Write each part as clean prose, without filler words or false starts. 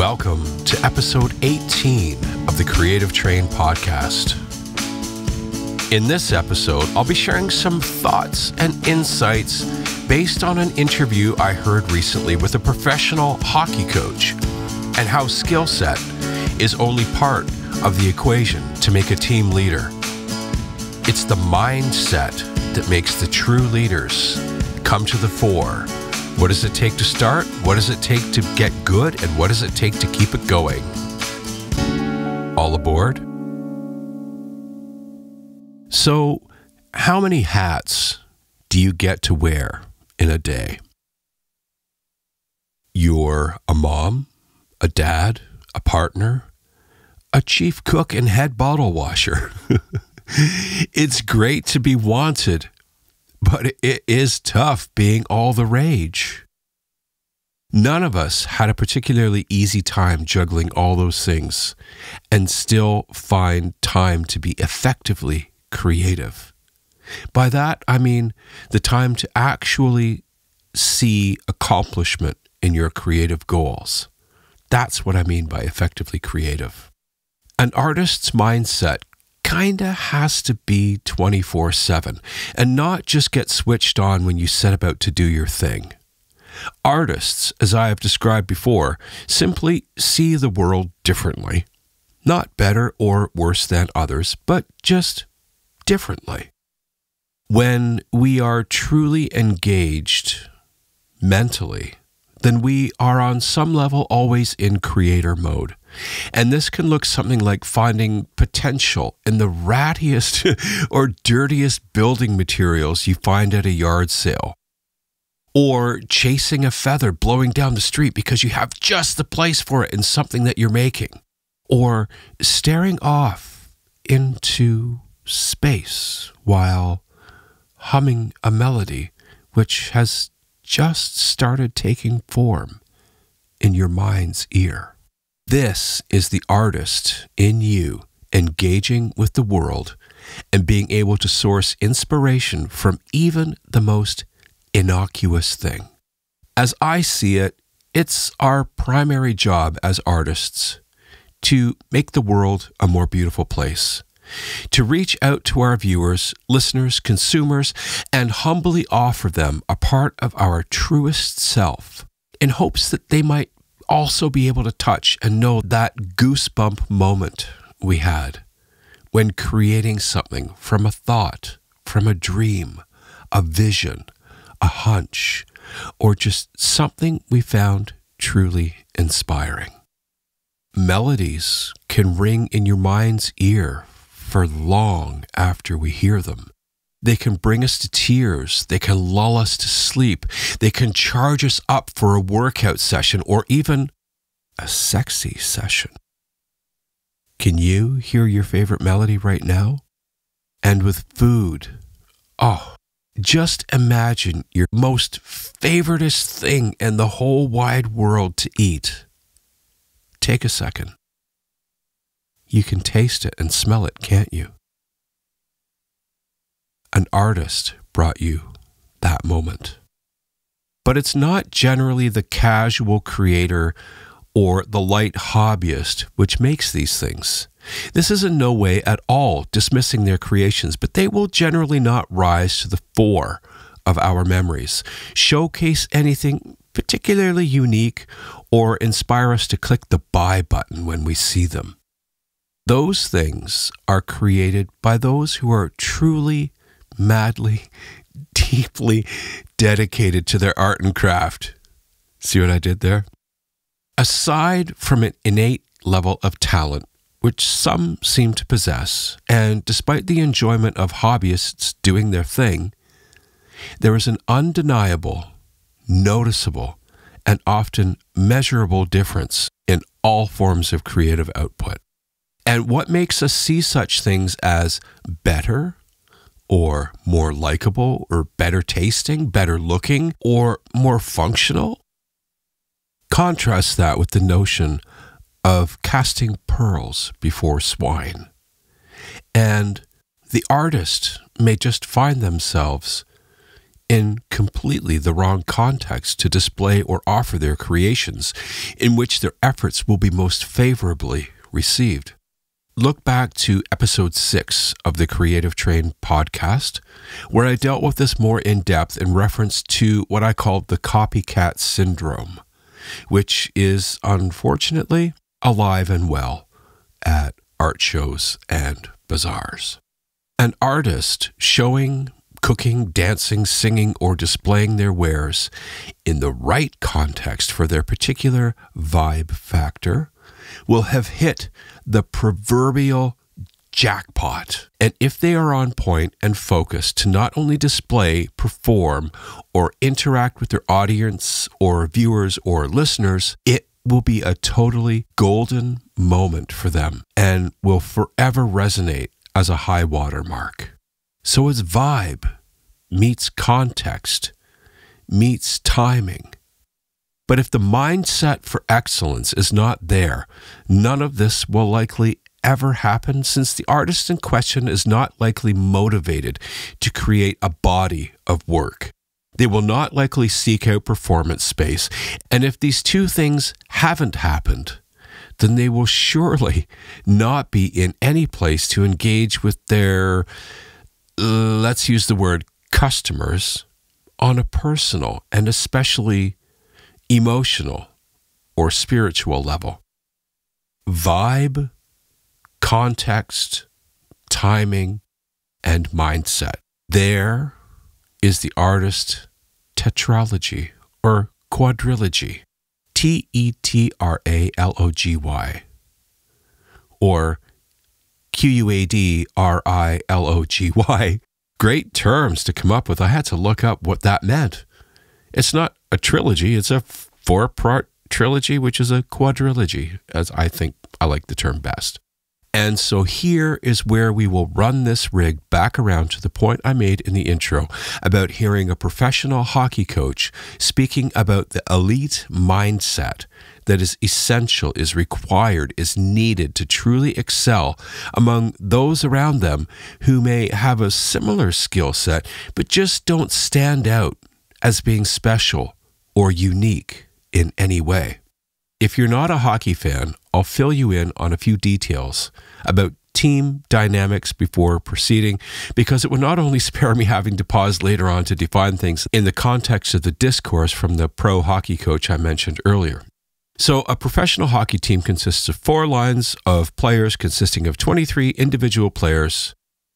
Welcome to episode 18 of the Creative Train podcast. In this episode, I'll be sharing some thoughts and insights based on an interview I heard recently with a professional hockey coach and how skill set is only part of the equation to make a team leader. It's the mindset that makes the true leaders come to the fore. What does it take to start? What does it take to get good? And what does it take to keep it going? All aboard? So, how many hats do you get to wear in a day? You're a mom, a dad, a partner, a chief cook and head bottle washer. It's great to be wanted, but it is tough being all the rage. None of us had a particularly easy time juggling all those things and still find time to be effectively creative. By that, I mean the time to actually see accomplishment in your creative goals. That's what I mean by effectively creative. An artist's mindset kinda has to be 24/7 and not just get switched on when you set about to do your thing. Artists, as I have described before, simply see the world differently. Not better or worse than others, but just differently. When we are truly engaged mentally, then we are on some level always in creator mode. And this can look something like finding potential in the rattiest or dirtiest building materials you find at a yard sale. Or chasing a feather blowing down the street because you have just the place for it in something that you're making. Or staring off into space while humming a melody which has just started taking form in your mind's ear. This is the artist in you engaging with the world and being able to source inspiration from even the most innocuous thing. As I see it, it's our primary job as artists to make the world a more beautiful place, to reach out to our viewers, listeners, consumers, and humbly offer them a part of our truest self in hopes that they might also be able to touch and know that goosebump moment we had when creating something from a thought, from a dream, a vision, a hunch, or just something we found truly inspiring. Melodies can ring in your mind's ear for long after we hear them. They can bring us to tears. They can lull us to sleep. They can charge us up for a workout session or even a sexy session. Can you hear your favorite melody right now? And with food, just imagine your most favoritist thing in the whole wide world to eat. Take a second. You can taste it and smell it, can't you? An artist brought you that moment. But it's not generally the casual creator or the light hobbyist which makes these things. This is in no way at all dismissing their creations, but they will generally not rise to the fore of our memories, showcase anything particularly unique, or inspire us to click the buy button when we see them. Those things are created by those who are truly, madly, deeply dedicated to their art and craft. See what I did there? Aside from an innate level of talent, which some seem to possess, and despite the enjoyment of hobbyists doing their thing, there is an undeniable, noticeable, and often measurable difference in all forms of creative output. And what makes us see such things as better, or more likable, or better tasting, better looking, or more functional? Contrast that with the notion of casting pearls before swine. And the artist may just find themselves in completely the wrong context to display or offer their creations, in which their efforts will be most favorably received. Look back to episode 6 of the Creative Train podcast, where I dealt with this more in depth in reference to what I called the copycat syndrome, which is unfortunately alive and well at art shows and bazaars. An artist showing, cooking, dancing, singing, or displaying their wares in the right context for their particular vibe factor will have hit the proverbial jackpot. And if they are on point and focused to not only display, perform, or interact with their audience or viewers or listeners, it will be a totally golden moment for them and will forever resonate as a high water mark. So it's vibe meets context meets timing. But if the mindset for excellence is not there, none of this will likely ever happen, since the artist in question is not likely motivated to create a body of work. They will not likely seek out performance space. And if these two things haven't happened, then they will surely not be in any place to engage with their, let's use the word customers, on a personal and especially emotional or spiritual level. Vibe, context, timing, and mindset. There is the artist tetralogy or quadrilogy. Tetralogy or Quadrilogy. Great terms to come up with. I had to look up what that meant. It's not a trilogy, it's a 4-part trilogy, which is a quadrilogy, as I think I like the term best. And so here is where we will run this rig back around to the point I made in the intro about hearing a professional hockey coach speaking about the elite mindset that is essential, is required, is needed to truly excel among those around them who may have a similar skill set, but just don't stand out as being special or unique in any way. If you're not a hockey fan, I'll fill you in on a few details about team dynamics before proceeding, because it will not only spare me having to pause later on to define things in the context of the discourse from the pro hockey coach I mentioned earlier. So a professional hockey team consists of 4 lines of players consisting of 23 individual players.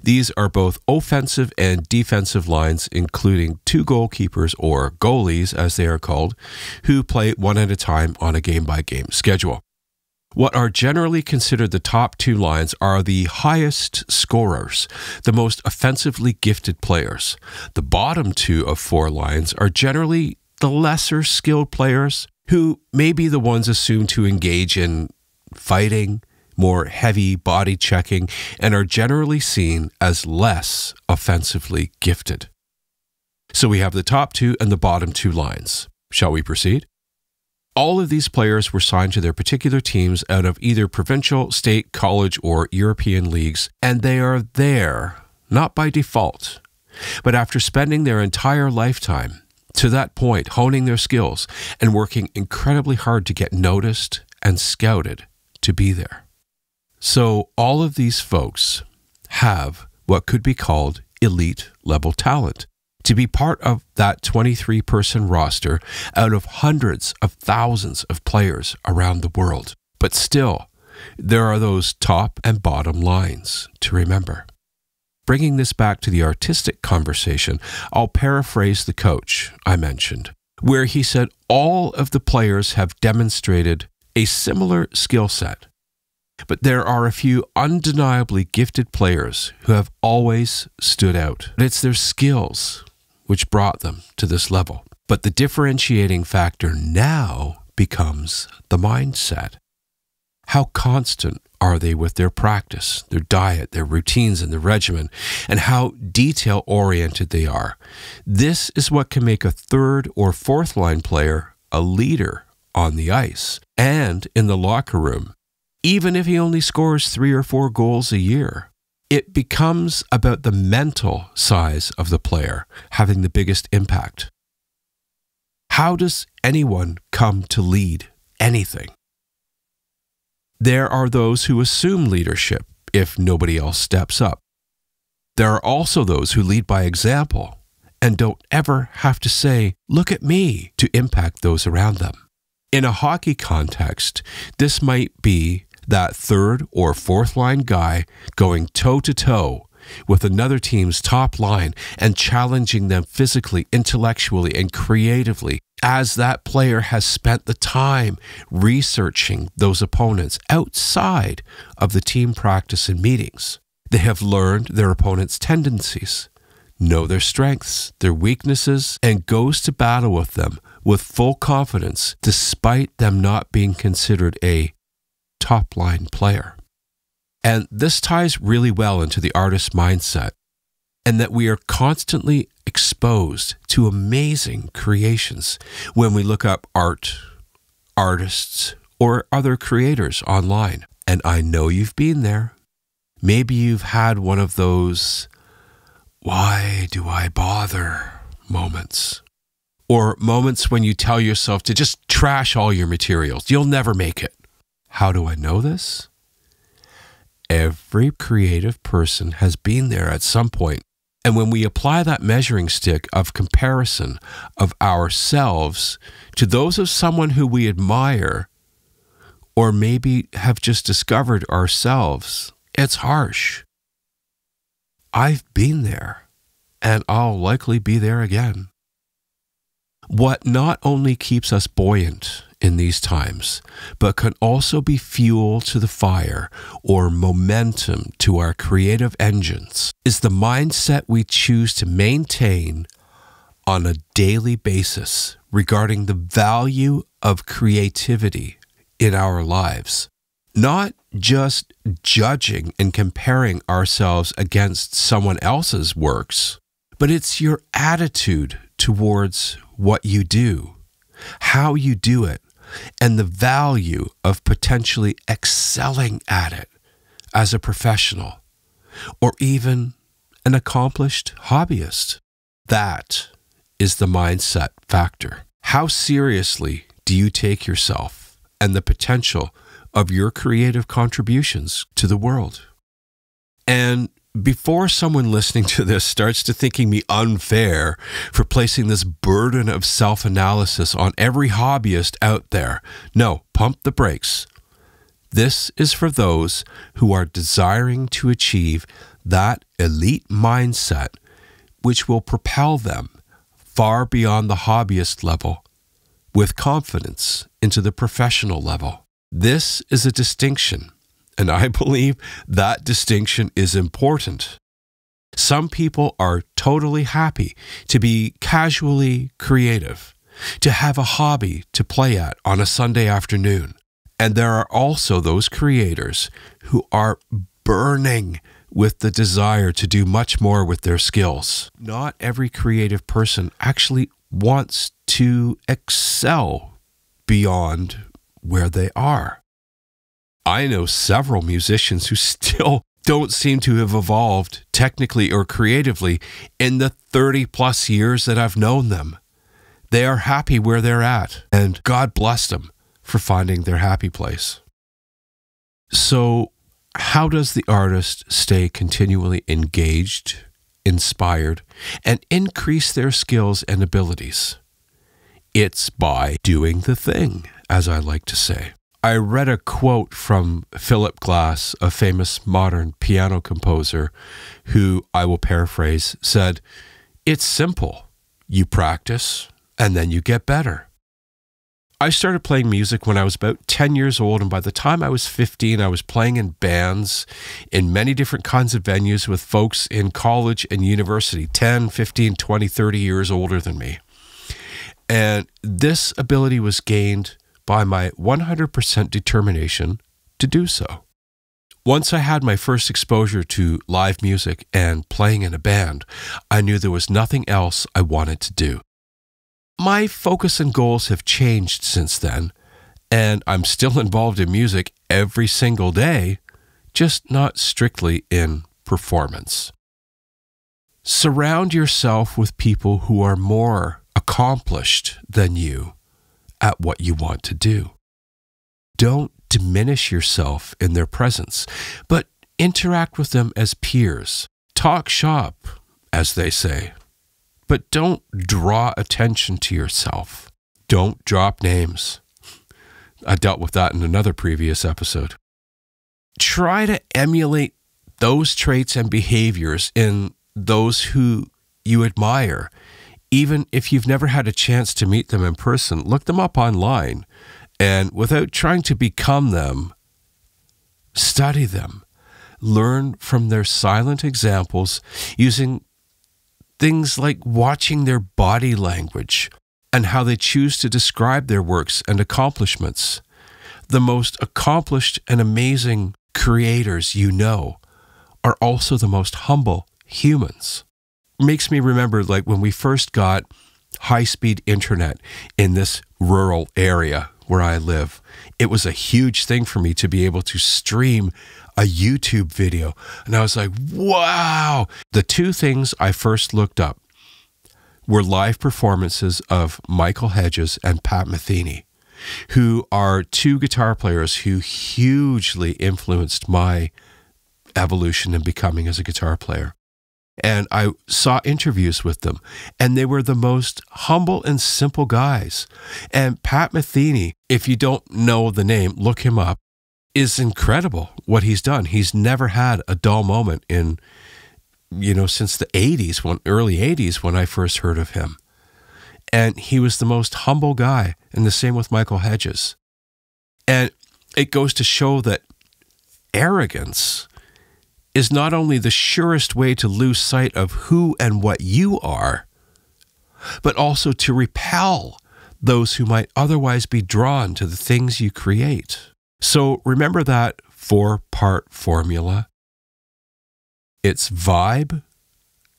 These are both offensive and defensive lines, including 2 goalkeepers, or goalies as they are called, who play one at a time on a game-by-game schedule. What are generally considered the top 2 lines are the highest scorers, the most offensively gifted players. The bottom 2 of 4 lines are generally the lesser skilled players, who may be the ones assumed to engage in fighting, more heavy body checking, and are generally seen as less offensively gifted. So we have the top 2 and the bottom 2 lines. Shall we proceed? All of these players were signed to their particular teams out of either provincial, state, college, or European leagues, and they are there, not by default, but after spending their entire lifetime to that point, honing their skills and working incredibly hard to get noticed and scouted to be there. So all of these folks have what could be called elite level talent to be part of that 23-person roster out of hundreds of thousands of players around the world. But still, there are those top and bottom lines to remember. Bringing this back to the artistic conversation, I'll paraphrase the coach I mentioned, where he said all of the players have demonstrated a similar skill set. But there are a few undeniably gifted players who have always stood out. It's their skills which brought them to this level. But the differentiating factor now becomes the mindset. How constant are they with their practice, their diet, their routines, and their regimen, and how detail-oriented they are? This is what can make a 3rd or 4th line player a leader on the ice and in the locker room, even if he only scores 3 or 4 goals a year. It becomes about the mental size of the player having the biggest impact. How does anyone come to lead anything? There are those who assume leadership if nobody else steps up. There are also those who lead by example and don't ever have to say, "Look at me," to impact those around them. In a hockey context, this might be that third or fourth line guy going toe-to-toe with another team's top line and challenging them physically, intellectually, and creatively, as that player has spent the time researching those opponents outside of the team practice and meetings. They have learned their opponent's tendencies, know their strengths, their weaknesses, and goes to battle with them with full confidence, despite them not being considered a top-line player. And this ties really well into the artist mindset, and that we are constantly exposed to amazing creations when we look up art, artists, or other creators online. And I know you've been there. Maybe you've had one of those, "Why do I bother?" moments. Or moments when you tell yourself to just trash all your materials. You'll never make it. How do I know this? Every creative person has been there at some point. And when we apply that measuring stick of comparison of ourselves to those of someone who we admire, or maybe have just discovered ourselves, it's harsh. I've been there, and I'll likely be there again. What not only keeps us buoyant in these times, but can also be fuel to the fire or momentum to our creative engines, is the mindset we choose to maintain on a daily basis regarding the value of creativity in our lives. Not just judging and comparing ourselves against someone else's works, but it's your attitude towards what you do, how you do it, and the value of potentially excelling at it as a professional or even an accomplished hobbyist. That is the mindset factor. How seriously do you take yourself and the potential of your creative contributions to the world? And before someone listening to this starts to thinking me unfair for placing this burden of self-analysis on every hobbyist out there, no, pump the brakes. This is for those who are desiring to achieve that elite mindset which will propel them far beyond the hobbyist level with confidence into the professional level. This is a distinction. And I believe that distinction is important. Some people are totally happy to be casually creative, to have a hobby to play at on a Sunday afternoon. And there are also those creators who are burning with the desire to do much more with their skills. Not every creative person actually wants to excel beyond where they are. I know several musicians who still don't seem to have evolved technically or creatively in the 30+ years that I've known them. They are happy where they're at, and God bless them for finding their happy place. So, how does the artist stay continually engaged, inspired, and increase their skills and abilities? It's by doing the thing, as I like to say. I read a quote from Philip Glass, a famous modern piano composer, who, I will paraphrase, said, "It's simple. You practice, and then you get better." I started playing music when I was about 10 years old, and by the time I was 15, I was playing in bands in many different kinds of venues with folks in college and university, 10, 15, 20, 30 years older than me. And this ability was gained by my 100% determination to do so. Once I had my first exposure to live music and playing in a band, I knew there was nothing else I wanted to do. My focus and goals have changed since then, and I'm still involved in music every single day, just not strictly in performance. Surround yourself with people who are more accomplished than you at what you want to do. Don't diminish yourself in their presence, but interact with them as peers. Talk shop, as they say, but don't draw attention to yourself. Don't drop names. I dealt with that in another previous episode. Try to emulate those traits and behaviors in those who you admire. Even if you've never had a chance to meet them in person, look them up online, and without trying to become them, study them. Learn from their silent examples using things like watching their body language and how they choose to describe their works and accomplishments. The most accomplished and amazing creators you know are also the most humble humans. Makes me remember like when we first got high-speed internet in this rural area where I live. It was a huge thing for me to be able to stream a YouTube video. And I was like, wow! The two things I first looked up were live performances of Michael Hedges and Pat Metheny, who are two guitar players who hugely influenced my evolution in becoming as a guitar player. And I saw interviews with them, and they were the most humble and simple guys. And Pat Metheny, if you don't know the name, look him up, is incredible what he's done. He's never had a dull moment in, since the 80s, early 80s when I first heard of him. And he was the most humble guy, and the same with Michael Hedges. And it goes to show that arrogance is not only the surest way to lose sight of who and what you are, but also to repel those who might otherwise be drawn to the things you create. So remember that 4-part formula. It's vibe,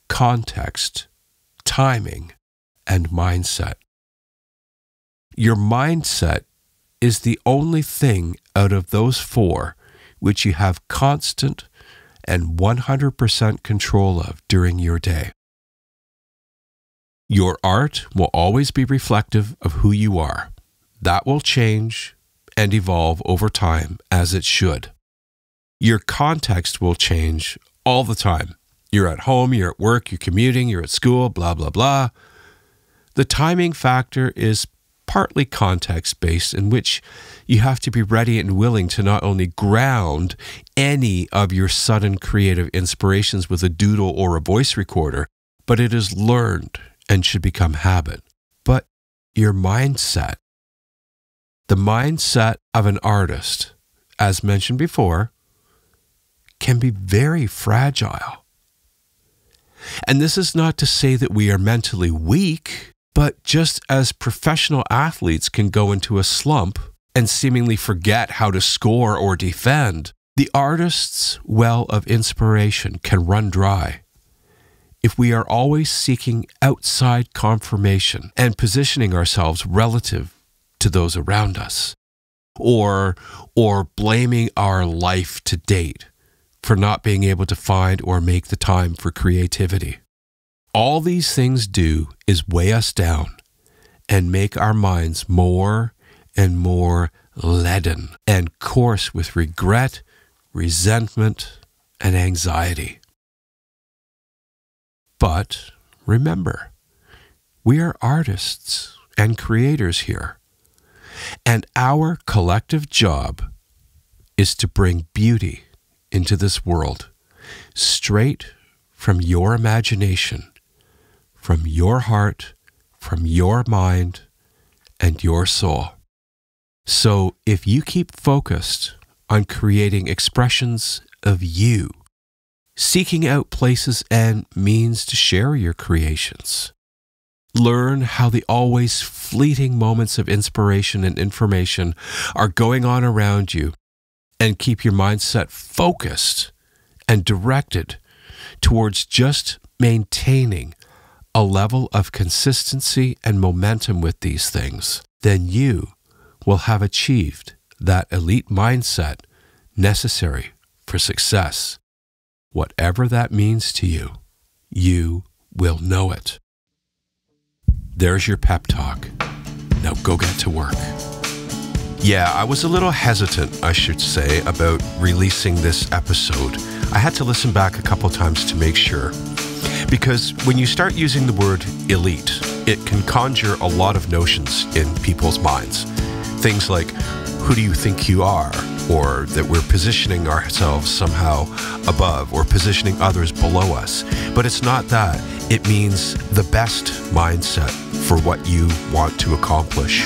context, timing, and mindset. Your mindset is the only thing out of those 4 which you have constant and 100% control of during your day. Your art will always be reflective of who you are. That will change and evolve over time, as it should. Your context will change all the time. You're at home, you're at work, you're commuting, you're at school, blah, blah, blah. The timing factor is partly context-based, in which you have to be ready and willing to not only ground any of your sudden creative inspirations with a doodle or a voice recorder, but it is learned and should become habit. But your mindset, the mindset of an artist, as mentioned before, can be very fragile. And this is not to say that we are mentally weak, but just as professional athletes can go into a slump and seemingly forget how to score or defend, the artist's well of inspiration can run dry if we are always seeking outside confirmation and positioning ourselves relative to those around us, or blaming our life to date for not being able to find or make the time for creativity. All these things do is weigh us down and make our minds more and more leaden and coarse with regret, resentment, and anxiety. But remember, we are artists and creators here, and our collective job is to bring beauty into this world straight from your imagination, from your heart, from your mind, and your soul. So if you keep focused on creating expressions of you, seeking out places and means to share your creations, learn how the always fleeting moments of inspiration and information are going on around you, and keep your mindset focused and directed towards just maintaining a level of consistency and momentum with these things, then you will have achieved that elite mindset necessary for success Whatever that means to you, you will know it. There's your pep talk. Now go get to work. Yeah, I was a little hesitant, I should say, about releasing this episode. I had to listen back a couple times to make sure. Because when you start using the word elite, it can conjure a lot of notions in people's minds. Things like, who do you think you are? Or that we're positioning ourselves somehow above or positioning others below us. But it's not that. It means the best mindset for what you want to accomplish.